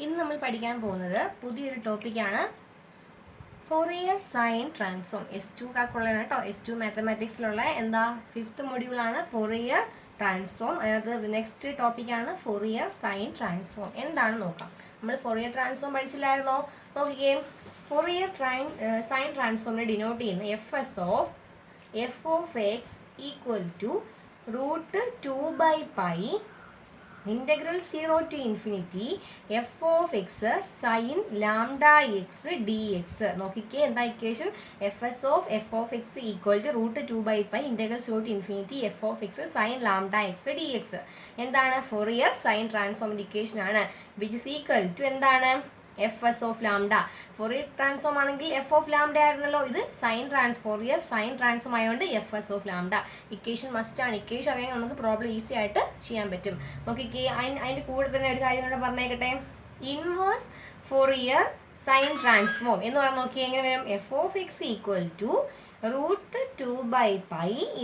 ഇന്ന് നമ്മൾ പഠിക്കാൻ പോകുന്നത് പുതിയൊരു ടോപ്പിക്കാണ് ഫോറിയർ സൈൻ ട്രാൻസ്ഫോം. S2 കാർക്കുള്ളതാണ് കേട്ടോ. S2 മാത്തമാറ്റിക്സിലുള്ള എന്താ 5th മൊഡ്യൂളാണ് ഫോറിയർ ട്രാൻസ്ഫോം. അതിനകത്ത് നെക്സ്റ്റ് ടോപ്പിക്കാണ് ഫോറിയർ സൈൻ ട്രാൻസ്ഫോം. എന്താണെന്ന് നോക്കാം. നമ്മൾ ഫോറിയർ ട്രാൻസ്ഫോം പഠിച്ചില്ലായിരുന്നോ? നോക്കിക്കേ, ഫോറിയർ സൈൻ ട്രാൻസ്ഫോമിനെ ഡിനോട്ട് ചെയ്യുന്ന f of x equal to √2/π integral 0 to infinity f of x sin lambda x dx. നോക്കിക്കേ, എന്താ ഇക്വേഷൻ? f of x equal to √2/π integral 0 to infinity f of x sin lambda x dx. എന്താണ്? Fourier sine ട്രാൻസ്ഫോമിന്റെ equation ആണ്. Which is equal to എന്താണ്? fs of lambda. Fourier transform ആണെങ്കിൽ f of lambda ആയിരുന്നല്ലോ. ഇത് Fourier sine transform ആയതുകൊണ്ട് fs of lambda. Equation must ആണ്. Equation അറിയാൻ നമുക്ക് പ്രോബ്ലം ഈസി ആയിട്ട് ചെയ്യാൻ പറ്റും. നോക്കിക്കേ, അതിൻ്റെ കൂടെ തന്നെ ഒരു കാര്യം കൂടെ പറഞ്ഞേക്കട്ടെ. ഇൻവേഴ്സ് ഫോറിയർ സൈൻ ട്രാൻസ്ഫോം എന്ന് പറഞ്ഞാൽ നോക്കിയാൽ എങ്ങനെ വരും? f of x equal to √2/π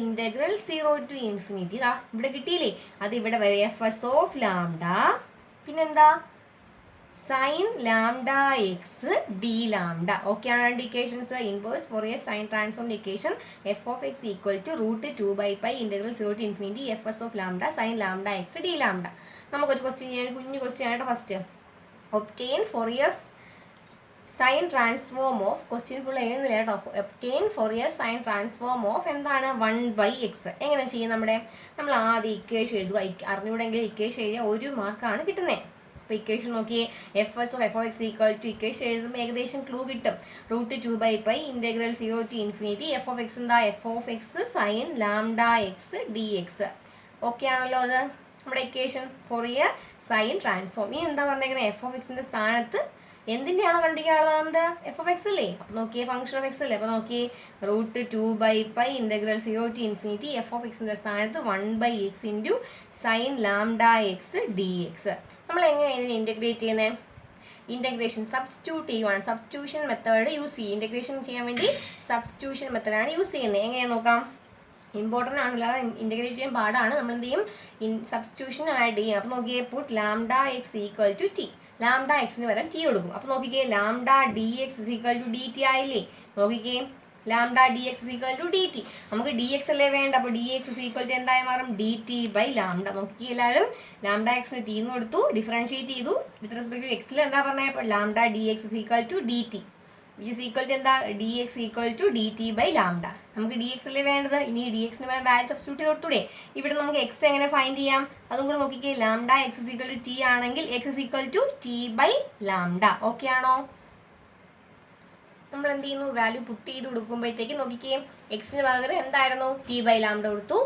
integral 0 to infinity. ഇതാ ഇവിടെ കിട്ടിയില്ലേ? അത് ഇവിടെ വരെ fs of lambda പിന്നെന്താ sine lambda X D lambda. Okay ആണ് indications. Inverse Fourier sine transform equation f of x equal to √2/π integral 0 to infinity fs of lambda sin lambda x d lambda. നമുക്കൊരു question ചെയ്യാൻ, കുഞ്ഞു question ആയിട്ട് first obtain Fourier sine transform of, question full എഴുതുന്നില്ല കേട്ടോ. Obtain Fourier sine transform of എന്താണ്? 1/x. എങ്ങനെ ചെയ്യും? നമ്മൾ ആദ്യം ഇക്വേഷൻ എഴുതുക. അറിഞ്ഞൂടെങ്കിൽ ഇക്വേഷൻ എഴുതിയാൽ 1 മാർക്കാണ് കിട്ടുന്നത്. അപ്പോൾ ഇക്വേഷൻ നോക്കിയേ, f of x equal to equation എഴുതുമ്പോൾ ഏകദേശം ക്ലൂ കിട്ടും. √2/π integral 0 to infinity f of x എന്താ? f of x sin lambda x dx. Okay ആണല്ലോ അത് നമ്മുടെ ഇക്വേഷൻ ഫോറിയർ സൈൻ ട്രാൻസ്ഫോം. ഇനി എന്താ പറഞ്ഞേക്കുന്നത്? f of x സ്ഥാനത്ത് എന്തിൻ്റെയാണോ കണ്ടുപിടിക്കാനുള്ളത്? f of x അല്ലേ? അപ്പോൾ നോക്കിയേ, ഫംഗ്ഷൻ ഓഫ് എക്സ് അല്ലേ? അപ്പോൾ നോക്കിയേ, √2/π integral 0 to infinity f of x സ്ഥാനത്ത് 1/x into sine lambda X D X. നമ്മൾ എങ്ങനെയാണ് ഇതിനെ ഇൻ്റഗ്രേറ്റ് ചെയ്യുന്നത്? ഇൻ്റഗ്രേഷൻ സബ്സ്റ്റിറ്റ്യൂട്ട് ചെയ്യുവാണ്. സബ്സ്റ്റിറ്റ്യൂഷൻ മെത്തേഡ് യൂസ് ചെയ്യും. ഇൻ്റഗ്രേഷൻ ചെയ്യാൻ വേണ്ടി സബ്സ്റ്റിറ്റ്യൂഷൻ മെത്തേഡാണ് യൂസ് ചെയ്യുന്നത്. എങ്ങനെയാണ് നോക്കാം. ഇമ്പോർട്ടൻ്റ് ആണല്ലോ, ഇൻ്റഗ്രേറ്റ് ചെയ്യാൻ പാടാണ്. നമ്മൾ എന്ത് ചെയ്യും? സബ്സ്റ്റിറ്റ്യൂഷൻ ആഡ് ചെയ്യും. അപ്പോൾ നോക്കിയേ, put lambda X equal to T. Lambda എക്സിന് വരെ ടി കൊടുക്കും. അപ്പോൾ നോക്കിക്കേ, lambda D X equal to D T ആയില്ലേ? നോക്കിക്കേ, lambda D X equal to D T. നമുക്ക് ഡി എക്സ് അല്ലേ വേണ്ട. അപ്പോൾ ഡി എക്സ് ഈക്വൽ ടു എന്തായി മാറും? D T by lambda. നോക്കി എല്ലാവരും ലാംഡ എക്സിന് ടി എന്ന് കൊടുത്തു, ഡിഫറൻഷിയേറ്റ് ചെയ്തു. വിത്ത് റെസ്പെക്ട് ടു എക്സിൽ എന്താ പറഞ്ഞത്? അപ്പോൾ lambda D X equal to D T which is equal to എന്താ? D X equal to D T by lambda. നമുക്ക് ഡി എക്സ് അല്ലേ വേണ്ടത്. ഇനി ഡി എക്സിന് വേണ്ട വാല്യൂ സബ്സ്റ്റിറ്റ്യൂട്ട് കൊടുത്തൂടെ? ഇവിടെ നമുക്ക് എക്സ് എങ്ങനെ ഫൈൻഡ് ചെയ്യാം? അതും കൂടെ നോക്കിക്കേ. Lambda X equal to T ആണെങ്കിൽ X equal to T by lambda. Okay ആണോ? നമ്മൾ എന്ത് ചെയ്യുന്നു? വാല്യൂ പുട്ട് ചെയ്ത് കൊടുക്കുമ്പോഴത്തേക്ക് നോക്കിക്കേ, എക്സിന് പകരം എന്തായിരുന്നു? ടി ബൈ ലാംഡ കൊടുത്തു.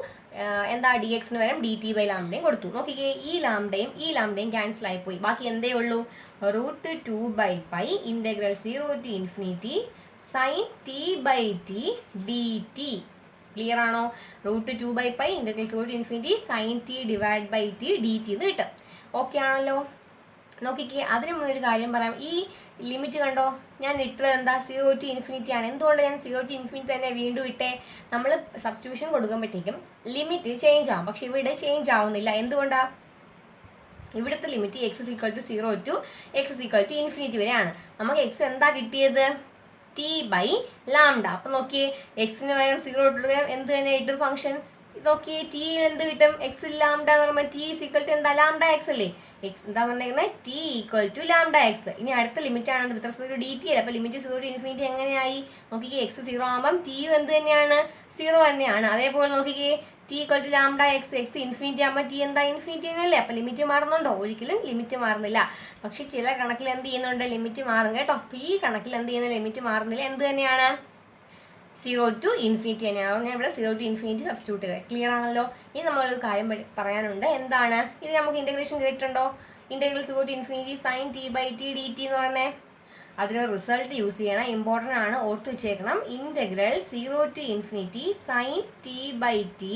എന്താ? ഡി എക്സിന് പകരം ഡി ടി ബൈ ലാംഡയും കൊടുത്തു. നോക്കിക്കേ, ഈ ലാംഡയും ക്യാൻസൽ ആയിപ്പോയി. ബാക്കി എന്തേ ഉള്ളൂ? √2/π integral 0 to infinity sin t/t dt. Clear ആണോ? √2/π integral 0 to infinity sin t/t dt എന്ന് കിട്ടും. ഓക്കെ ആണല്ലോ? നോക്കിക്കേ, അതിന് മുന്നൊരു കാര്യം പറയാം. ഈ ലിമിറ്റ് കണ്ടോ? ഞാൻ ഇട്ടത് എന്താ? 0 to infinity ആണ്. എന്തുകൊണ്ട് ഞാൻ 0 to infinity തന്നെ വീണ്ടും ഇട്ടേ? നമ്മൾ സബ്സ്റ്റിറ്റ്യൂഷൻ കൊടുക്കുമ്പോഴത്തേക്കും ലിമിറ്റ് ചേഞ്ച് ആവും. പക്ഷെ ഇവിടെ ചേഞ്ച് ആവുന്നില്ല. എന്തുകൊണ്ടാണ്? ഇവിടുത്തെ limit x is equal to 0 to x is equal to infinity വരെയാണ്. നമുക്ക് x എന്താ കിട്ടിയത്? t by lambda. അപ്പം നോക്കിയേ, എക്സിന് പകരം 0 ഇട്ട് എന്ത് തന്നെ ഇട്ടും ഫംഗ്ഷൻ നോക്കിയേ, ടി എന്ത് കിട്ടും? എക്സ് ലാംഡ എന്ന് പറയുമ്പോൾ ടി ഈസ് ഈക്വൽ ടു എന്താ? ലാംഡ എക്സ് അല്ലേ? എക്സ് എന്താ പറഞ്ഞിരിക്കുന്നത്? T equal to lambda X. ഇനി അടുത്ത ലിമിറ്റ് ആണ് with respect to D T അല്ലേ? അപ്പോൾ ലിമിറ്റ് 0 ടു ഇൻഫിനിറ്റി എങ്ങനെയായി? നോക്കിക്കേ, എക്സ് 0 ആകുമ്പം ടിയും എന്ത് തന്നെയാണ്? 0 തന്നെയാണ്. അതേപോലെ നോക്കിക്കേ, T equal to lambda X, X infinity ആകുമ്പോൾ ടി എന്താ? ഇൻഫിനിറ്റി തന്നെയല്ലേ? അപ്പോൾ ലിമിറ്റ് മാറുന്നുണ്ടോ? ഒരിക്കലും ലിമിറ്റ് മാറുന്നില്ല. പക്ഷെ ചില കണക്കിൽ എന്ത് ചെയ്യുന്നുണ്ട്? ലിമിറ്റ് മാറും കേട്ടോ. അപ്പോൾ ഈ കണക്കിൽ എന്ത് ചെയ്യുന്ന? ലിമിറ്റ് മാറുന്നില്ല. എന്ത് തന്നെയാണ്? 0 to infinity തന്നെയാണ്. ഞാൻ ഇവിടെ 0 to infinity സബ്സ്റ്റിറ്റ്യൂട്ട് ചെയ്യുക. ക്ലിയർ ആണല്ലോ? ഇനി നമ്മളൊരു കാര്യം പറയാനുണ്ട്. എന്താണ് ഇത്? നമുക്ക് ഇൻ്റഗ്രേഷൻ കേട്ടിട്ടുണ്ടോ? Integral 0 to infinity sin t/t dt എന്ന് പറഞ്ഞേ. അതിന് റിസൾട്ട് യൂസ് ചെയ്യണം. ഇമ്പോർട്ടൻ്റ് ആണ്, ഓർത്ത് വെച്ചേക്കണം. Integral 0 to infinity sin t/t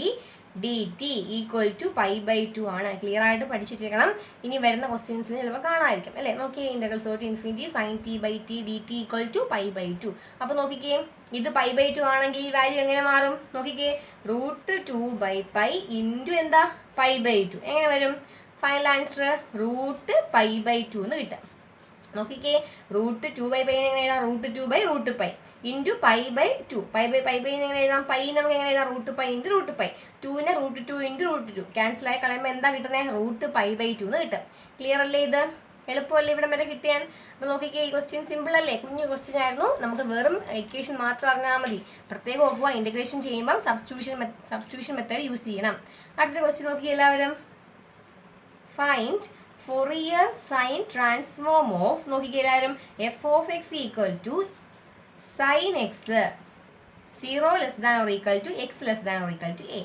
dt equal to π/2 ആണ്. ക്ലിയർ ആയിട്ട് പഠിച്ചിരിക്കണം. ഇനി വരുന്ന ക്വസ്റ്റ്യൻസിന് ചിലപ്പോൾ കാണാമായിരിക്കും അല്ലേ? നോക്കിയേ, integral 0 to infinity sin t/t dt equal to π/2. അപ്പോൾ നോക്കിക്കേ, ഇത് π/2 ആണെങ്കിൽ ഈ വാല്യൂ എങ്ങനെ മാറും? നോക്കിക്കേ, √2/π ഇൻറ്റു എന്താ? π/2. എങ്ങനെ വരും? ഫൈനൽ ആൻസർ √π/2 എന്ന് കിട്ടും. നോക്കിക്കേ, √2/π എങ്ങനെ എഴുതാം? √2/√π ഇൻറ്റു π/2. π/π എങ്ങനെ എഴുതാം? പൈ നമുക്ക് എങ്ങനെ എഴുതാം? √π ഇൻറ്റു √π. 2നെ √2 ഇൻറ്റു √2 ക്യാൻസൽ ആയി കളയുമ്പോൾ എന്താ കിട്ടുന്നത്? √π/2 എന്ന് കിട്ടും. ക്ലിയർ അല്ലേ? ഇത് എളുപ്പമല്ലേ ഇവിടം വരെ കിട്ടിയാൽ? അപ്പോൾ നോക്കിക്കേ, ഈ ക്വസ്റ്റ്യൻ സിമ്പിൾ അല്ലേ? കുഞ്ഞു ക്വസ്റ്റ്യൻ ആയിരുന്നു. നമുക്ക് വെറും ഇക്വേഷൻ മാത്രം അറിഞ്ഞാൽ മതി. പ്രത്യേകം ഓർക്കുക, ഇൻ്റഗ്രേഷൻ ചെയ്യുമ്പോൾ സബ്സ്റ്റിറ്റ്യൂഷൻ മെത്തേഡ് യൂസ് ചെയ്യണം. അടുത്ത ക്വസ്റ്റ്യൻ നോക്കി എല്ലാവരും. Find Fourier sine transform of നോക്കിക്കേ എല്ലാവരും, f of x equal to sin x 0 less than or equal to x less than or equal to a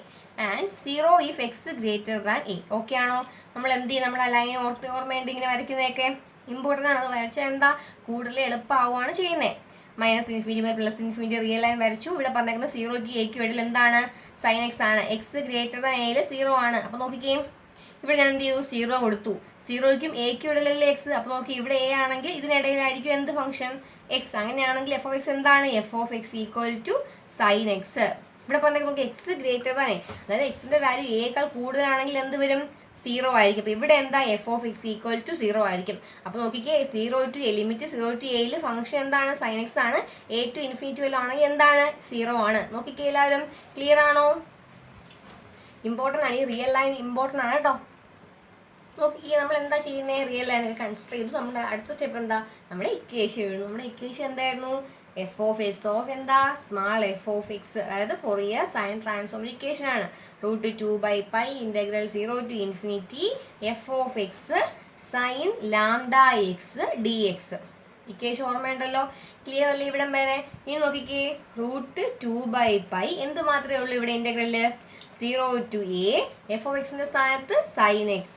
and 0 if x greater than a. Okay ആണോ? നമ്മൾ എന്ത് ചെയ്യും? നമ്മൾ ആ line ഓർമ്മയുണ്ട് ഇങ്ങനെ വരയ്ക്കുന്നതൊക്കെ ഇമ്പോർട്ടൻ്റ് ആണ്. അത് വരച്ചാൽ എന്താ കൂടുതൽ എളുപ്പമാവുകയാണ് ചെയ്യുന്നത്. -∞ +∞ റിയൽ ലൈൻ വരച്ചു. ഇവിടെ പറഞ്ഞേക്കുന്നത് 0 to a ഇടയിൽ എന്താണ്? sin x ആണ്. x ഗ്രേറ്റർ ദാൻ a 0 ആണ്. അപ്പോൾ നോക്കിക്കേ, ഇവിടെ ഞാൻ എന്ത് ചെയ്തു? 0 കൊടുത്തു. 0ക്കും എക്കും ഇടയിലല്ലേ എക്സ്. അപ്പോൾ നോക്കി, ഇവിടെ എ ആണെങ്കിൽ ഇതിനിടയിലായിരിക്കും എന്ത് ഫംഗ്ഷൻ? എക്സ്. അങ്ങനെയാണെങ്കിൽ f of x എന്താണ്? f of x equal to sin x. ഇവിടെ പറഞ്ഞാൽ നമുക്ക് എക്സ് ഗ്രേറ്റർ ദാൻ എ, അതായത് എക്സിന്റെ വാല്യൂ എയേക്കാൾ കൂടുതലാണെങ്കിൽ എന്ത് വരും? 0 ആയിരിക്കും. അപ്പോൾ ഇവിടെ എന്താ? f of x equal to 0 ആയിരിക്കും. അപ്പോൾ നോക്കിക്കേ, 0 to a limit 0 to a function എന്താണ്? sin x ആണ്. a to ∞ ആണെങ്കിൽ എന്താണ്? 0 ആണ്. നോക്കിക്കേ എല്ലാവരും, ക്ലിയർ ആണോ? ഇമ്പോർട്ടൻ്റ് ആണ്, ഈ റിയൽ ലൈൻ ഇമ്പോർട്ടൻ്റ് ആണ് കേട്ടോ. നോക്കി, നമ്മൾ എന്താ ചെയ്യുന്നത്? റിയൽ ലൈൻ ഒക്കെ കൺസിഡർ ചെയ്തു. നമ്മുടെ അടുത്ത സ്റ്റെപ്പ് എന്താ? നമ്മുടെ ഇക്വേഷൻ എഴുതുന്നു. നമ്മുടെ ഇക്വേഷൻ എന്തായിരുന്നു? f of s of എന്താ? സ്മാൾ f of x, അതായത് Fourier സൈൻ ട്രാൻസ്ഫോം ഇക്വേഷൻ ആണ്. √2/π integral 0 to ∞ f of x sin λx dx. Equation ഓർമ്മയുണ്ടല്ലോ? ക്ലിയർ അല്ലേ ഇവിടം വരെ? ഇനി നോക്കിക്കേ, √2/π എന്ത് മാത്രമേ ഉള്ളൂ ഇവിടെ integral? 0 to a f of x ന്റെ സ്ഥാനത്ത് sin x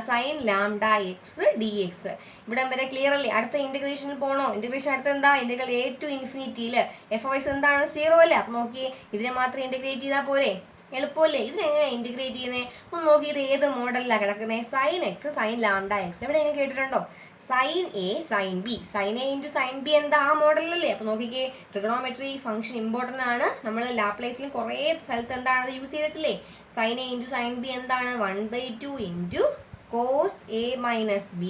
sin λx dx. ഇവിടെ വരെ ക്ലിയർ അല്ലേ? അടുത്ത ഇന്റഗ്രേഷനിൽ പോകണോ? ഇന്റഗ്രേഷൻ അടുത്ത എന്താ? Integral a to ∞ f of x എന്താണ്? 0 അല്ലേ? അപ്പം നോക്കി, ഇതിനെ മാത്രം ഇന്റഗ്രേറ്റ് ചെയ്താൽ പോരെ? എളുപ്പമല്ലേ? ഇതിനെങ്ങനെയാണ് ഇന്റഗ്രേറ്റ് ചെയ്യുന്നത്? ഒന്ന് നോക്കി, ഇത് ഏത് മോഡലിലാണ് കിടക്കുന്നത്? sin x sin λx. എവിടെയെങ്കിലും കേട്ടിട്ടുണ്ടോ? sin a sin b, sin a into sin b എന്താ? ആ മോഡലല്ലേ? അപ്പോൾ നോക്കിക്കേ, ട്രിഗണോമെട്രി ഫംഗ്ഷൻ ഇമ്പോർട്ടൻ്റ് ആണ്. നമ്മൾ ലാപ്ലേസിൽ കുറേ സ്ഥലത്ത് എന്താണ് അത് യൂസ് ചെയ്തിട്ടില്ലേ? sin a into sin b എന്താണ്? 1/2 into cos a minus b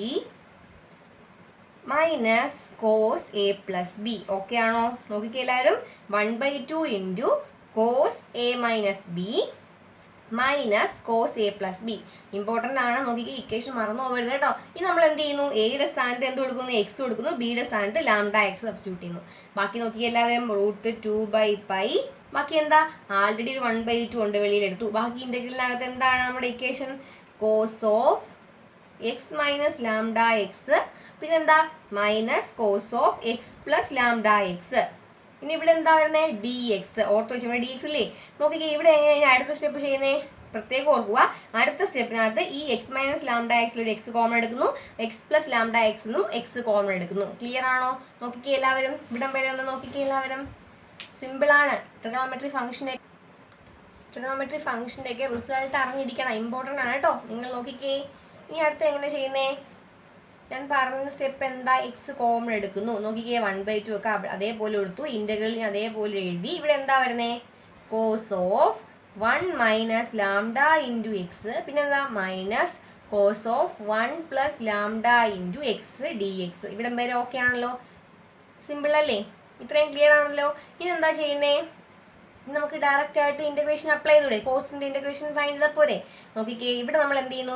minus cos a plus b. Okay ആണോ? നോക്കിക്കേ എല്ലാവരും, 1/2 into cos a minus b minus cos A plus B. Important ആണ്. നോക്കിക്കേ, ഇക്വേഷൻ മറന്നു പോകരുത് കേട്ടോ. ഇനി നമ്മൾ എന്ത് ചെയ്യുന്നു? എയുടെ സ്ഥാനത്ത് എന്ത് കൊടുക്കുന്നു? എക്സ് കൊടുക്കുന്നു. ബിയുടെ സ്ഥാനത്ത് λx സബ്സ്റ്റിറ്റ്യൂട്ട് ചെയ്യുന്നു. ബാക്കി നോക്കി എല്ലാവരും, √2/π. ബാക്കി എന്താ? ആൾറെഡി ഒരു 1/2 ഉണ്ട്, വെളിയിലെടുത്തു. ബാക്കി ഇന്റഗ്രലിനകത്ത് എന്താണ് നമ്മുടെ equation? Cos of X minus λx, പിന്നെന്താ? Minus cos of X plus λx. ഇനി ഇവിടെ എന്താ വരുന്നത്? D X. ഓർത്ത് വെച്ചാൽ ഡി എക്സ് അല്ലേ? നോക്കിക്കേ, ഇവിടെ എങ്ങനെയാണ് അടുത്ത സ്റ്റെപ്പ് ചെയ്യുന്നത്? പ്രത്യേകം ഓർക്കുക, അടുത്ത സ്റ്റെപ്പിനകത്ത് ഈ X minus λx X common എടുക്കുന്നു, എക്സ് പ്ലസ് λx എന്നും എക്സ് കോമൺ എടുക്കുന്നു. ക്ലിയർ ആണോ? നോക്കിക്കേ എല്ലാവരും, ഇവിടം വരെ ഒന്ന് നോക്കിക്കേ എല്ലാവരും. സിമ്പിളാണ്. ട്രിഗണോമെട്രി ഫംഗ്ഷൻ്റെ ഒക്കെ റിസൾട്ട് അറിഞ്ഞിരിക്കണം, ഇമ്പോർട്ടൻ്റ് ആണ് കേട്ടോ. നിങ്ങൾ നോക്കിക്കേ, ഇനി അടുത്ത് എങ്ങനെ ചെയ്യുന്നേ? ഞാൻ പറഞ്ഞ സ്റ്റെപ്പ് എന്താ? എക്സ് കോമൺ എടുക്കുന്നു. നോക്കിക്കേ, 1/2 ഒക്കെ അതേപോലെ എടുത്തു. ഇന്റഗ്രലിന് അതേപോലെ എഴുതി. ഇവിടെ എന്താ വരുന്നത്? Cos of 1 minus lambda into x, പിന്നെന്താ? Minus cos of 1 plus lambda into x D x. ഇവിടം വരെ ഓക്കെ ആണല്ലോ? സിമ്പിൾ അല്ലേ? ഇത്രയും ക്ലിയർ ആണല്ലോ? ഇനി എന്താ ചെയ്യുന്നേ? നമുക്ക് ഡയറക്റ്റ് ആയിട്ട് ഇന്റഗ്രേഷൻ അപ്ലൈ ചെയ്തൂടെ? കോസിന്റെ ഇന്റഗ്രേഷൻ ഫൈൻഡ് ചെയ്താൽ പോരെ? നോക്കിക്കേ, ഇവിടെ നമ്മൾ എന്ത് ചെയ്യുന്നു?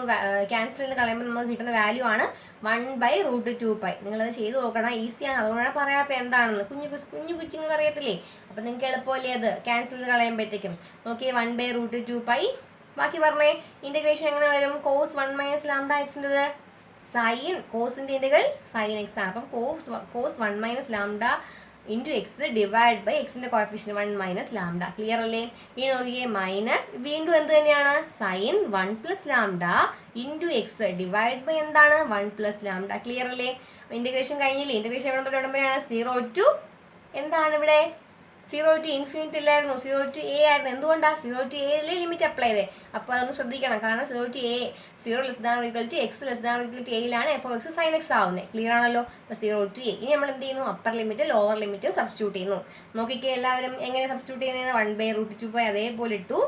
ക്യാൻസൽ ചെയ്ത് കളയുമ്പോൾ നമുക്ക് കിട്ടുന്ന വാല്യൂ ആണ് 1/√2π. നിങ്ങളത് ചെയ്ത് നോക്കണം, ഈസിയാണ്. അതുകൊണ്ടാണ് പറയാത്ത എന്താണെന്ന്. കുഞ്ഞു കുഞ്ഞുങ്ങൾക്ക് അറിയത്തില്ലേ? അപ്പം നിങ്ങൾക്ക് എളുപ്പമല്ലേ അത് ക്യാൻസൽ ചെയ്ത് കളയുമ്പോഴത്തേക്കും? നോക്കിയേ, 1/√2π. ബാക്കി പറഞ്ഞേ, ഇന്റഗ്രേഷൻ എങ്ങനെ വരും? കോസ് 1 മൈനസ് λx സൈൻ, കോസിന്റെ ഇന്റഗ്രൽ സൈൻ എക്സ് ആണ്. അപ്പം cos 1 minus lambda into x divide by എക്സിന്റെ കോഎഫിഷ്യന്റ് 1 മൈനസ് ലാംഡ. ക്ലിയർ അല്ലേ? ഇനി നോക്കിയേ, മൈനസ് വീണ്ടും എന്ത് തന്നെയാണ്? Sine 1 plus lambda into x divide by എന്താണ്? 1 പ്ലസ് ലാംഡ. ക്ലിയർ അല്ലേ? ഇന്റഗ്രേഷൻ കഴിഞ്ഞില്ലേ? ഇന്റഗ്രേഷൻ എവിടെ തൊട്ട് എവിടെ വരെയാണ്? 0 to എന്താണ് ഇവിടെ? 0 to ∞ ഇല്ലായിരുന്നു, 0 to a ആയിരുന്നു. എന്തുകൊണ്ടാണ്? 0 to a ലിമിറ്റ് അപ്ലൈ ചെയ്തേ. അപ്പോൾ അതൊന്ന് ശ്രദ്ധിക്കണം. കാരണം 0 to a 0 less than equal to x less than equal to എയിലാണ് f of x sin x ആവുന്നത്. ക്ലിയർ ആണല്ലോ? അപ്പോൾ 0 to a. ഇനി നമ്മൾ എന്ത് ചെയ്യുന്നു? Upper limit lower limit substitute ചെയ്യുന്നു. നോക്കിക്കേ എല്ലാവരും, എങ്ങനെ സബ്സ്റ്റിറ്റ്യൂട്ട് ചെയ്യുന്നത്? 1/√2π അതേപോലെ ഇട്ടു.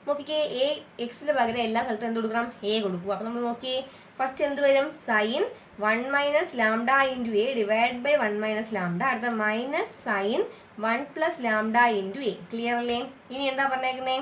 നോക്കിക്കേ, a എക്സിന് പകരം എല്ലാ സ്ഥലത്തും എന്ത് കൊടുക്കണം? a കൊടുക്കുക. അപ്പോൾ നമ്മൾ നോക്കിയേ, ഫസ്റ്റ് എന്ത് വരും? Sine 1 minus lambda into A divide by 1 minus lambda. അടുത്ത minus sine 1 plus lambda into a. Clear അല്ലേ? ഇനി എന്താ പറഞ്ഞേക്കുന്നേ?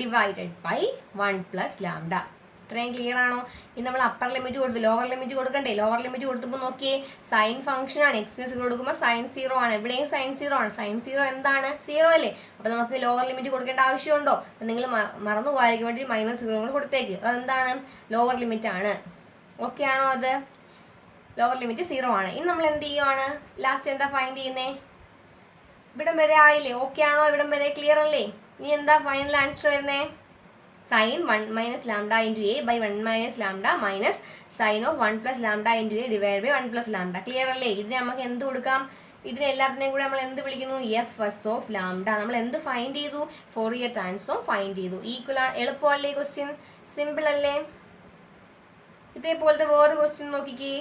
Divided by 1 plus lambda. ഇത്രയും ക്ലിയർ ആണോ? ഇനി നമ്മൾ അപ്പർ ലിമിറ്റ് കൊടുത്തു, ലോവർ ലിമിറ്റ് കൊടുക്കണ്ടേ? ലോവർ ലിമിറ്റ് കൊടുത്തപ്പോൾ നോക്കിയേ, സൈൻ ഫംഗ്ഷൻ ആണ്, എക്സിന് 0 കൊടുക്കുമ്പോൾ സൈൻ 0 ആണ്, എവിടെയും സൈൻ 0 ആണ്. സൈൻ 0 എന്താണ്? 0 അല്ലേ? അപ്പോൾ നമുക്ക് ലോവർ ലിമിറ്റ് കൊടുക്കേണ്ട ആവശ്യമുണ്ടോ? അപ്പം നിങ്ങൾ മറന്നു പോകാതിരിക്കാൻ വേണ്ടി -0 കൂടെ കൊടുത്തേക്ക്. അതെന്താണ്? ലോവർ ലിമിറ്റ് ആണ്. ഓക്കെ ആണോ? അത് ലോവർ ലിമിറ്റ് 0 ആണ്. ഇനി നമ്മൾ എന്ത് ചെയ്യുവാണ്? ലാസ്റ്റ് എന്താ ഫൈൻഡ് ചെയ്യുന്നേ? ഇവിടം വരെ ആയില്ലേ? ഓക്കെ ആണോ? ഇവിടം വരെ ക്ലിയർ അല്ലേ? ഇനി എന്താ ഫൈനൽ ആൻസർ വരുന്നേ? Sine 1 minus lambda into A by 1 minus lambda minus sine of 1 plus lambda into A divide by 1 plus lambda. Clear അല്ലേ? ഇതിന് നമുക്ക് എന്ത് കൊടുക്കാം? ഇതിനെ എല്ലാത്തിനെയും കൂടെ നമ്മൾ എന്ത് വിളിക്കുന്നു? F S of lambda. നമ്മൾ എന്ത് ഫൈൻഡ് ചെയ്തു? ഫോറിയർ ട്രാൻസ്ഫോം ഫൈൻഡ് ചെയ്തു. ഈക്വൽ എളുപ്പമല്ലേ ക്വസ്റ്റ്യൻ? സിമ്പിൾ അല്ലേ? ഇതേപോലത്തെ വേറൊരു ക്വസ്റ്റ്യൻ നോക്കിക്കേ.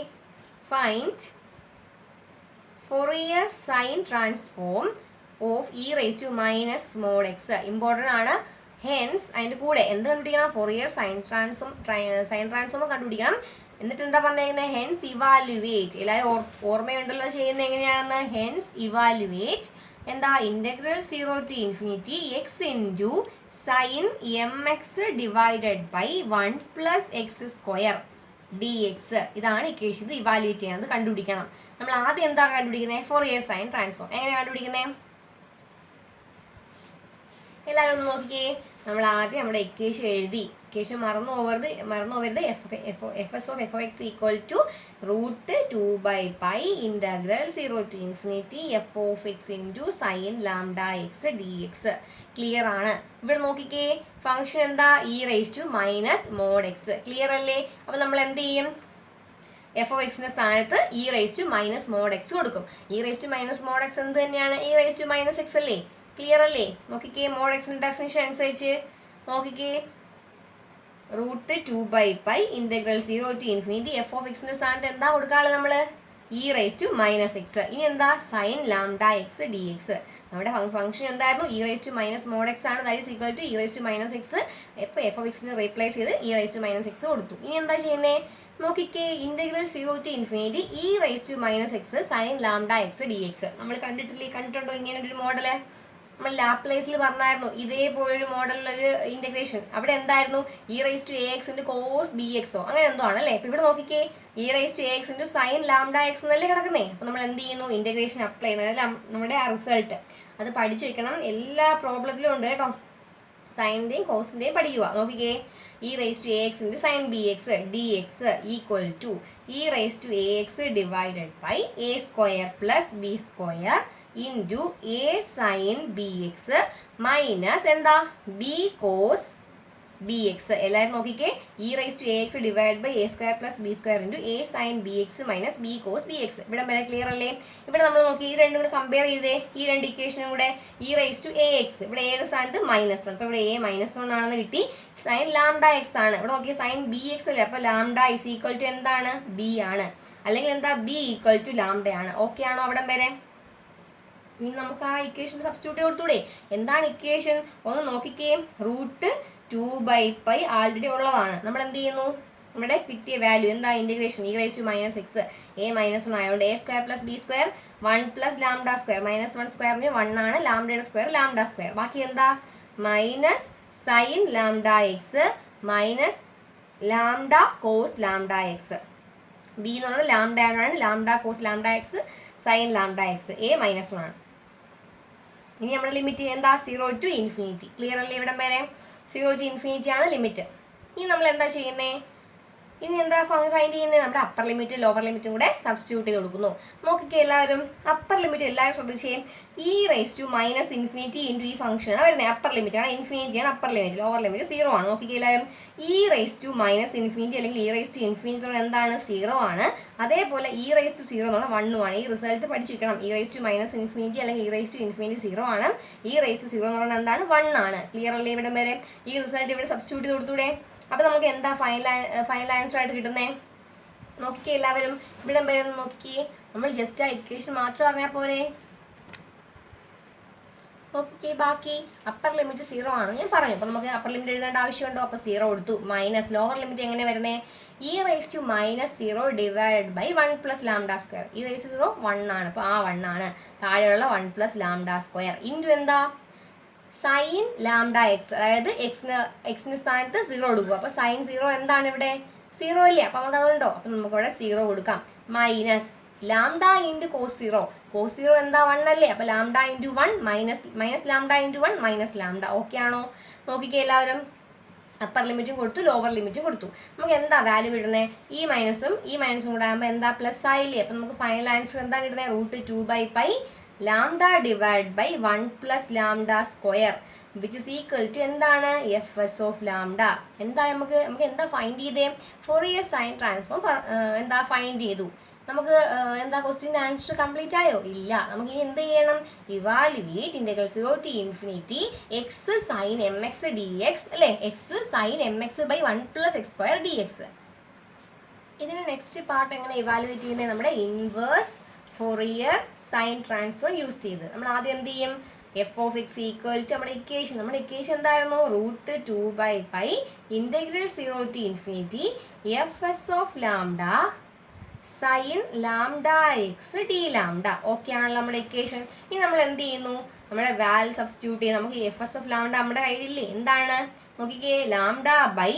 Find Fourier sine transform of e raise to minus mod x. Important ആണ്. ഹെൻസ് അതിൻ്റെ കൂടെ എന്ത് കണ്ടുപിടിക്കണം? ഫോറിയർ സൈൻ ട്രാൻസ്ഫോം കണ്ടുപിടിക്കണം. എന്നിട്ട് എന്താ പറഞ്ഞേക്കുന്നത്? Hence evaluate. എല്ലാവരും ഓർമ്മയുണ്ടല്ലോ ചെയ്യുന്നത് എങ്ങനെയാണെന്ന്. ഹെൻസ് ഇവാലുവേറ്റ് എന്താ? Integral 0 to infinity X into sine M X divided by 1 plus X square D X. ഇതാണ് ഇക്വേഷൻ. ഇത് ഇവാലുവേറ്റ് ചെയ്യണം, അത് കണ്ടുപിടിക്കണം. നമ്മൾ ആദ്യം എന്താണ് കണ്ടുപിടിക്കുന്നത്? Fourier sine transform. എങ്ങനെയാണ് കണ്ടുപിടിക്കുന്നത്? എല്ലാവരും ഒന്ന് നോക്കിക്കേ. നമ്മൾ ആദ്യം നമ്മുടെ ഇക്വേഷൻ എഴുതി. ഇക്വേഷൻ മറന്നു പോകരുത്. F S of f of x equal to √2/π integral 0 to infinity f of x into sine lambda X D x. Clear ആണ്? ഇവിടെ നോക്കിക്കേ, ഫംഗ്ഷൻ എന്താ? E raise to minus mod x. Clear അല്ലേ? അപ്പം നമ്മൾ എന്ത് ചെയ്യും? എഫ് ഓഫ് എക്സിന്റെ സ്ഥാനത്ത് e raise to minus mod x കൊടുക്കും. E raise to minus mod x എന്ത് തന്നെയാണ്? E raise to minus x അല്ലേ? ക്ലിയർ അല്ലേ? നോക്കിക്കേ, മോഡ് എക്സിന്റെ ഡെഫിനിഷൻ അനുസരിച്ച് നോക്കിക്കേ, √2/π integral 0 to infinity f of എക്സിന്റെ സ്ഥാനത്ത് എന്താ കൊടുക്കാറ്? നമ്മൾ e raise to minus x. ഇനി എന്താ? Sine lambda X D x. നമ്മുടെ ഫംഗ്ഷൻ എന്തായിരുന്നു? E raise to minus mod x ആണ്. That is equal to e raise to minus x. ഇപ്പോൾ എഫ് ഓഫ് എക്സിനെ റീപ്ലേസ് ചെയ്ത് e raise to minus x കൊടുത്തു. ഇനി എന്താ ചെയ്യുന്നത്? നോക്കിക്കേ, integral 0 to infinity E raise to minus X sine lambda X D X. നമ്മൾ കണ്ടിട്ടുണ്ടോ ഇങ്ങനെ ഒരു മോഡല്? നമ്മൾ ലാപ്ലേസിൽ പറഞ്ഞായിരുന്നു ഇതേപോലൊരു മോഡലിലൊരു ഇന്റഗ്രേഷൻ. അവിടെ എന്തായിരുന്നു? E raise to A x into cos b എക്സോ അങ്ങനെ എന്തോ ആണല്ലേ? അപ്പോൾ ഇവിടെ നോക്കിക്കേ, e raise to A x into sine lambda x എന്നല്ലേ കിടക്കുന്നേ. അപ്പോൾ നമ്മൾ എന്ത് ചെയ്യുന്നു? ഇന്റഗ്രേഷൻ അപ്ലൈ ചെയ്യുന്നത് നമ്മുടെ ആ റിസൾട്ട് അത് പഠിച്ചു വെക്കണം. എല്ലാ പ്രോബ്ലത്തിലും ഉണ്ട് കേട്ടോ. സൈനിൻ്റെയും കോസിൻ്റെയും പഠിക്കുക. നോക്കിക്കേ, e raise to A x into sine b x D X equal to e raise to A x divided by a square plus B square into a sine b x minus എന്താ? B cos b x. എല്ലാവരും നോക്കിക്കേ, e raise to A x divide by a square plus B square into a sine b x minus b cos b x. ഇവിടെ വരെ clear അല്ലേ? ഇവിടെ നമ്മൾ നോക്കി ഈ രണ്ടും കൂടെ കമ്പയർ ചെയ്തേ. ഈ രണ്ട് ഇക്വേഷനും കൂടെ E raise to A X, ഇവിടെ എയുടെ സ്ഥാനത്ത് -1. അപ്പോൾ ഇവിടെ എ -1 ആണെന്ന് കിട്ടി. സൈൻ ലാംഡ എക്സ് ആണ്. ഇവിടെ നോക്കിയാൽ സൈൻ ബി എക്സ് അല്ലേ? അപ്പോൾ ലാംഡ ഇസ് ഈക്വൽ ടു എന്താണ്? ബി ആണ്. അല്ലെങ്കിൽ എന്താ? ബി ഈക്വൽ ടു ലാംഡ ആണ്. ഓക്കെ ആണോ അവിടം വരെ? ഇനി നമുക്ക് ആ ഇക്വേഷൻ സബ്സ്റ്റിറ്റ്യൂട്ട് കൊടുത്തൂടെ? എന്താണ് ഇക്വേഷൻ? ഒന്ന് നോക്കിക്കേ. √2/π ആൾറെഡി ഉള്ളതാണ്. നമ്മൾ എന്ത് ചെയ്യുന്നു? നമ്മുടെ കിട്ടിയ വാല്യൂ എന്താ? Integration E raise to minus X A -1 ആയതുകൊണ്ട് A square plus B square 1 plus lambda square. -1 സ്ക്വയറിന് 1 ആണ്. ലാംഡയുടെ സ്ക്വയർ ലാംഡ സ്ക്വയർ. ബാക്കി എന്താ? Minus sine lambda X minus lambda cos lambda X. B എന്ന് പറയുന്നത് ലാംഡ ആണ്. Lambda cos lambda X sine lambda X. A -1 ആണ്. ഇനി നമ്മുടെ ലിമിറ്റ് എന്താ? 0 ടു ഇൻഫിനിറ്റി. ക്ലിയർ അല്ലേ? ഇവിടം വരെ 0 ടു ഇൻഫിനിറ്റി ആണ് ലിമിറ്റ്. ഇനി നമ്മൾ എന്താ ചെയ്യുന്നത്? ഇനി എന്താ ഫൈൻഡ് ചെയ്യുന്നത്? നമ്മുടെ അപ്പർ ലിമിറ്റും ലോവർ ലിമിറ്റും കൂടെ സബ്സ്റ്റിറ്റ്യൂട്ട് ചെയ്ത് കൊടുക്കുന്നു. നോക്കിക്കേ എല്ലാവരും, അപ്പർ ലിമിറ്റ് എല്ലാവരും ശ്രദ്ധിച്ചേ. E raise to minus infinity into ഈ ഫംഗ്ഷനാണ് വരുന്നത്. അപ്പർ ലിമിറ്റ് ആണ്, ഇൻഫിനിറ്റി ആണ് അപ്പർ ലിമിറ്റ്. ലോവർ ലിമിറ്റ് 0 ആണ്. നോക്കിക്കേ എല്ലാവരും, E raise to minus infinity അല്ലെങ്കിൽ ഇ റേസ് ടു ഇൻഫിനിറ്റി എന്താണ്? 0 ആണ്. അതേപോലെ ഇ റേസ് ടു 0 എന്ന് പറഞ്ഞാൽ 1 ആണ്. ഈ റിസൾട്ട് പഠിച്ചിരിക്കണം. E raise to minus infinity അല്ലെങ്കിൽ ഇ റേസ് ടു ഇൻഫിനിറ്റി 0 ആണ്. ഇ റേസ് ടു 0 എന്ന് പറഞ്ഞാൽ എന്താണ്? 1 ആണ്. ക്ലിയർ അല്ലേ? ഇവിടം വരെ ഈ റിസൾട്ട് ഇവിടെ സബ്സ്റ്റിറ്റ്യൂട്ട് ചെയ്ത് കൊടുത്തൂടെ? അപ്പോൾ നമുക്ക് എന്താ ഫൈനൽ ആൻസർ ആയിട്ട് കിട്ടുന്നത്? നോക്കിക്കേ എല്ലാവരും, ഇവിടെ വരെ നോക്കിക്കേ. നമ്മൾ ജസ്റ്റ് ആ ഇക്വേഷൻ മാത്രം അറിഞ്ഞാൽ പോരെ? ഓക്കെ, ബാക്കി അപ്പർ ലിമിറ്റ് 0 ആണ് ഞാൻ പറഞ്ഞു. അപ്പോൾ നമുക്ക് അപ്പർ ലിമിറ്റ് എഴുതേണ്ട ആവശ്യമുണ്ടോ? അപ്പോൾ 0 കൊടുത്തു. മൈനസ് ലോവർ ലിമിറ്റ് എങ്ങനെ വരുന്നേ? e⁻⁻0 divide by 1 plus lambda square. e⁻0 1 ആണ്, അപ്പോൾ ആ 1 ആണ്. താഴെയുള്ള 1 പ്ലസ് ലാംഡ സ്ക്വയർ ഇൻറ്റു എന്താ? സൈൻ ലാംഡ എക്സ്, അതായത് എക്സിന് സ്ഥാനത്ത് 0 കൊടുക്കുക. അപ്പോൾ സൈൻ 0 എന്താണ് ഇവിടെ? 0 അല്ലേ? അപ്പോൾ നമുക്ക് അതുണ്ടോ? അപ്പോൾ നമുക്കിവിടെ 0 കൊടുക്കാം. Minus lambda into cos 0. Cos 0 എന്താ? 1 അല്ലേ? അപ്പോൾ lambda into 1 minus lambda into 1 minus lambda. Okay ആണോ? നോക്കിക്കേ എല്ലാവരും. അപ്പർ ലിമിറ്റും കൊടുത്തു, ലോവർ ലിമിറ്റും കൊടുത്തു. നമുക്ക് എന്താ വാല്യൂ കിട്ടുന്നത്? ഈ മൈനസും കൂടെ ആകുമ്പോൾ എന്താ? പ്ലസ് ആയില്ലേ? അപ്പം നമുക്ക് ഫൈനൽ ആൻസർ എന്താ കിട്ടുന്നത്? √2/π lambda divide by 1 plus lambda square which is equal to എന്താണ്? F of lambda. എന്താ നമുക്ക് എന്താ ഫൈൻഡ് ചെയ്തേ? ഫോറിയർ സൈൻ ട്രാൻസ്ഫോം എന്താ ഫൈൻഡ് ചെയ്തു. നമുക്ക് എന്താ ക്വസ്റ്റ്യൻ ആൻസർ കംപ്ലീറ്റ് ആയോ? ഇല്ല. നമുക്ക് ഇനി എന്ത് ചെയ്യണം? Evaluate integral 0 to infinity x sin mx dx അല്ലേ? x sin mx by 1 plus x square dx. ഇതിന് നെക്സ്റ്റ് പാർട്ട് എങ്ങനെ ഇവാലുവേറ്റ് ചെയ്യുന്നത്? നമ്മുടെ inverse Fourier sine transform use ചെയ്ത് നമ്മൾ ആദ്യം എന്ത് ചെയ്യും? F of x equal to നമ്മുടെ ഇക്വേഷൻ എന്തായിരുന്നു? √2/π integral 0 to infinity fs of lambda sine lambda X D lambda. Okay ആണല്ലോ നമ്മുടെ ഇക്വേഷൻ. ഇനി നമ്മൾ എന്ത് ചെയ്യുന്നു? നമ്മുടെ വാല്യൂ സബ്സ്റ്റിറ്റ്യൂട്ട് ചെയ്ത് നമുക്ക് എഫ് എസ് ഓഫ് ലാംഡ നമ്മുടെ കയ്യിലില്ലേ? എന്താണ്? നോക്കിക്കേ, lambda by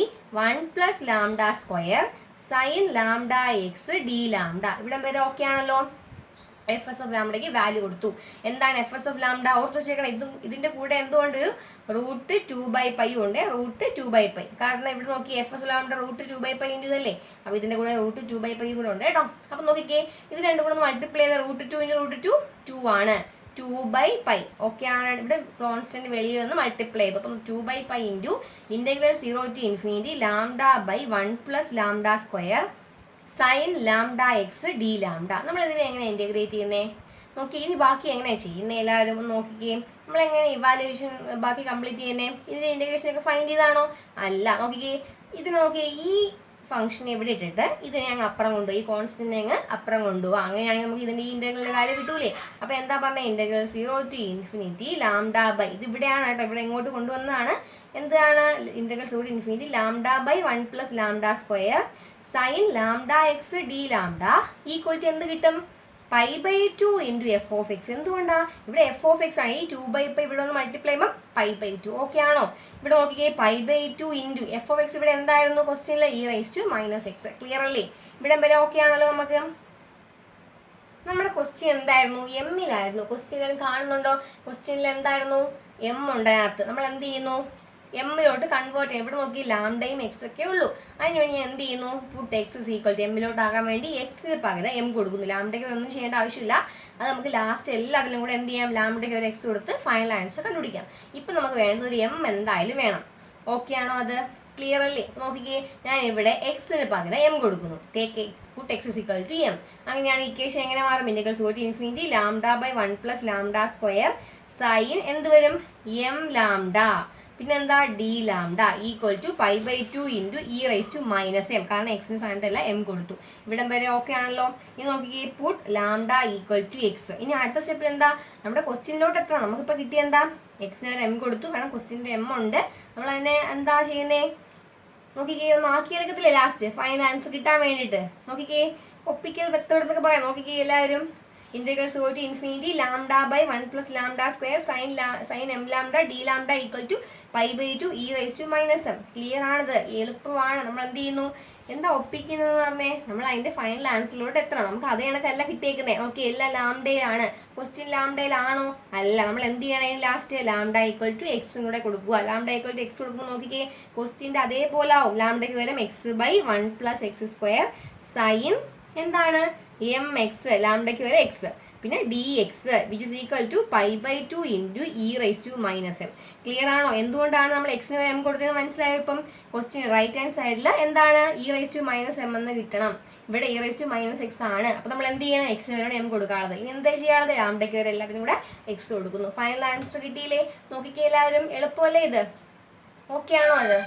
1 plus lambda square sine lambda X D lambda. ഇവിടെ വരെ ഓക്കെ ആണല്ലോ. എഫ് എസ് ഓഫ് ലാംഡയ്ക്ക് വാല്യൂ കൊടുത്തു. എന്താണ് എഫ് എസ് ഓഫ് ലാംഡ? ഓർത്ത് വെച്ചേക്കണം. ഇതിന്റെ കൂടെ എന്തുകൊണ്ട് √2/π ഉണ്ട്. √2/π കാരണം ഇവിടെ നോക്കി എഫ് എസ് ലാംഡ √2/π ഇൻറ്റു അപ്പോൾ ഇതിന്റെ കൂടെ √2/π കൂടെ ഉണ്ട് കേട്ടോ. അപ്പൊ നോക്കിക്കേ, ഇത് രണ്ടും കൂടെ മൾട്ടിപ്ലൈ ചെയ്ത √2 × √2 2 ആണ്. 2/π ഓക്കെ ആണ്. ഇവിടെ കോൺസ്റ്റന്റ് വെളിയിൽ നിന്ന് മൾട്ടിപ്ലൈ ചെയ്തു. അപ്പം 2/π into integral 0 to infinity lambda by 1 plus lambda square sine lambda X D lambda. നമ്മൾ ഇതിനെ എങ്ങനെ ഇന്റഗ്രേറ്റ് ചെയ്യുന്നേ? നോക്കി, ഇനി ബാക്കി എങ്ങനെയാണ് ചെയ്യുന്നത്? എല്ലാവരും ഒന്ന് നോക്കിക്കേ. നമ്മളെങ്ങനെ ഇവാലുവേഷൻ ബാക്കി കംപ്ലീറ്റ് ചെയ്യുന്നേ? ഇതിന്റെ ഇന്റഗ്രേഷൻ ഒക്കെ ഫൈൻഡ് ചെയ്താണോ? അല്ല. നോക്കിക്കേ, ഇത് നോക്കിയേ, ഈ ഫംഗ്ഷൻ എവിടെ ഇട്ടിട്ട് ഇതിനെ അങ്ങ് അപ്പുറം കൊണ്ടുപോയി, ഈ കോൺസ്റ്റന്റിനെ അങ്ങ് അപ്പുറം കൊണ്ടുപോകുക. അങ്ങനെയാണെങ്കിൽ നമുക്ക് ഇതിന്റെ ഈ ഇന്റഗ്രലിന്റെ വാല്യൂ കിട്ടൂലേ? അപ്പൊ എന്താ പറഞ്ഞ? Integral 0 to infinity lambda by, ഇത് ഇവിടെയാണ് കേട്ടോ, ഇവിടെ ഇങ്ങോട്ട് കൊണ്ടുവന്നതാണ്. എന്താണ്? Integral 0 to infinity lambda by 1 plus lambda square sine lambda X D lambda equal to എന്ത് കിട്ടും? π/2 ഇൻറ്റു എഫ് ഓഫ് എക്സ്. എന്തുകൊണ്ടാ? ഇവിടെ എഫ് ഓഫ് എക്സ് ആണ്. ഈ 2/π ഇവിടെ ഒന്ന് മൾട്ടിപ്ലൈ ചെയ്യുമ്പോൾ π/2. ഓക്കെ ആണോ? ഇവിടെ നോക്കിക്കേ, π/2 ഇൻറ്റു എഫ് ഓഫ് എക്സ് ഇവിടെ എന്തായിരുന്നു ക്വസ്റ്റ്യനിൽ? e⁻⁻x. ക്ലിയർ അല്ലേ? ഇവിടെ വരെ ഓക്കെ ആണല്ലോ. നമുക്ക് നമ്മുടെ ക്വസ്റ്റ്യൻ എന്തായിരുന്നു? എമ്മിലായിരുന്നു. ക്വസ്റ്റ്യനിൽ കാണുന്നുണ്ടോ? ക്വസ്റ്റ്യനിൽ എന്തായിരുന്നു? എം ഉണ്ടാകത്ത്. നമ്മൾ എന്ത് ചെയ്യുന്നു? എമ്മിലോട്ട് കൺവേർട്ട് ചെയ്യും. ഇവിടെ നോക്കി ലാംഡയും എക്സ് ഒക്കെ ഉള്ളൂ. അതിനുവേണ്ടി ഞാൻ എന്ത് ചെയ്യുന്നു? Put x is equal to എമ്മിലോട്ട് ആകാൻ വേണ്ടി എക്സിന് പകരം എം കൊടുക്കുന്നു. ലാംഡയ്ക്ക് ഒന്നും ചെയ്യേണ്ട ആവശ്യമില്ല. അത് നമുക്ക് ലാസ്റ്റ് എല്ലാത്തിലും കൂടെ എന്ത് ചെയ്യാം? ലാംഡയ്ക്ക് ഒരു എക്സ് കൊടുത്ത് ഫൈനൽ ആൻസർ കണ്ടുപിടിക്കാം. ഇപ്പം നമുക്ക് വേണ്ടത് ഒരു എം എന്തായാലും വേണം. ഓക്കെ ആണോ? അത് ക്ലിയർ അല്ലേ? നോക്കിക്കേ, ഞാൻ ഇവിടെ എക്സിന് പകരം എം കൊടുക്കുന്നു. Take x, put x is equal to m. അങ്ങനെയാണ് ഇക്വേഷൻ എങ്ങനെ മാറും? Integral 0 to infinity lambda by 1 plus lambda square sine എന്ത് വരും? എം ലാംഡ പിന്നെന്താ? D lambda equal to π/2 into e⁻⁻m. കാരണം എക്സിന് സ്ഥാനത്തല്ല എം കൊടുത്തു. ഇവിടം വരെ ഓക്കെ ആണല്ലോ. ഇനി നോക്കിക്കേ, put lambda equal to X. ഇനി അടുത്ത സ്റ്റെപ്പിൽ എന്താ? നമ്മുടെ ക്വസ്റ്റ്യനിലോട്ട് എത്തണം. നമുക്കിപ്പോൾ കിട്ടിയ എന്താ? എക്സിന് ഒരു എം കൊടുത്തു, കാരണം ക്വസ്റ്റ്യൻ്റെ എം ഉണ്ട്. നമ്മൾ അതിനെ എന്താ ചെയ്യുന്നേ? നോക്കിക്കേ, ഒന്ന് ആക്കിയെടുക്കത്തില്ലേ ലാസ്റ്റ് ഫൈനൽ ആൻസർ കിട്ടാൻ വേണ്ടിയിട്ട്? നോക്കിക്കേ, ഒപ്പിക്കൽ വെത്തോടെന്നൊക്കെ പറയാം. നോക്കിക്കേ എല്ലാവരും, integral 0 to infinity lambda by 1 plus lambda square sine m lambda d lambda equal to π/2 e⁻⁻m. Clear ആണത്? എളുപ്പമാണ്. നമ്മൾ എന്ത് ചെയ്യുന്നു? എന്താ ഒപ്പിക്കുന്നത് പറഞ്ഞേ? നമ്മൾ അതിന്റെ ഫൈനൽ ആൻസറിലോട്ട് എത്തണം. നമുക്ക് അതേ കണക്കല്ല കിട്ടിയേക്കുന്നത്. ഓക്കെ, എല്ലാം ലാംഡയിലാണ്. ക്വസ്റ്റ്യൻ ലാംഡയിലാണോ? അല്ല. നമ്മൾ എന്ത് ചെയ്യണം? ലാസ്റ്റ് ലാംഡ ഈക്വൽ ടു എക്സും കൂടെ കൊടുക്കുക. ലാംഡ ഈക്വൽ ടു എക്സ് കൊടുക്കുമ്പോൾ നോക്കിക്കേ, ക്വസ്റ്റ്യൻ്റെ അതേപോലെ ആവും. ലാംഡയ്ക്ക് വരും x by 1 plus X square sine എന്താണ്? M x. ലാംഡയ്ക്ക് വരെ എക്സ്, പിന്നെ d x which is equal to π/2 into e⁻⁻m. Clear ആണോ? എന്തുകൊണ്ടാണ് നമ്മൾ എക്സിന് എം കൊടുത്തത് മനസ്സിലായോ? ഇപ്പം ക്വസ്റ്റ്യൻ റൈറ്റ് ഹാൻഡ് സൈഡിൽ എന്താണ്? e⁻⁻m എന്ന് കിട്ടണം. ഇവിടെ e⁻⁻x ആണ്. അപ്പോൾ നമ്മൾ എന്ത് ചെയ്യണം? എക്സിന് വരെ എം കൊടുക്കാനുള്ളത്. ഇനി എന്താ ചെയ്യാതെ? ലാംഡയ്ക്ക് വരെ എല്ലാത്തിനും കൂടെ എക്സ് കൊടുക്കുന്നു. ഫൈനൽ ആൻസർ കിട്ടിയില്ലേ? നോക്കിക്കേ എല്ലാവരും, എളുപ്പമല്ലേ ഇത്? ഓക്കെ ആണോ അത്?